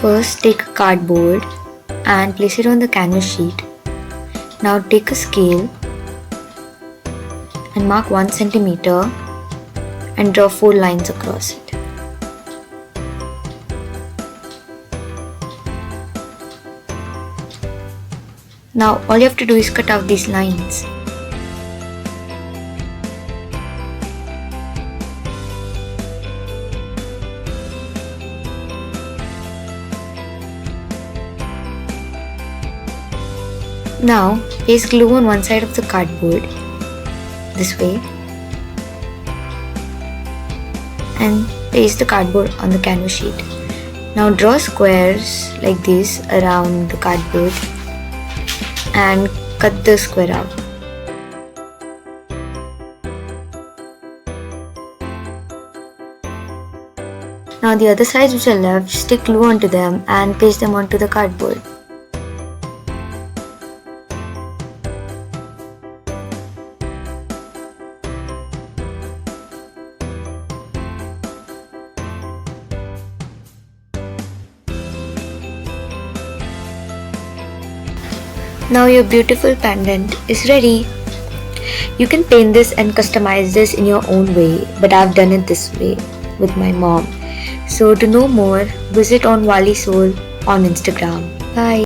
First, take a cardboard and place it on the canvas sheet. Now take a scale and mark 1 centimeter and draw 4 lines across it. Now all you have to do is cut out these lines. Now paste glue on one side of the cardboard, this way, and paste the cardboard on the canvas sheet. Now draw squares like this around the cardboard and cut the square out. Now the other sides which are left, stick glue onto them and paste them onto the cardboard. Now your beautiful pendant is ready. You can paint this and customize this in your own way, but I've done it this way with my mom. So to know more, visit on Wali Soul on Instagram. Bye.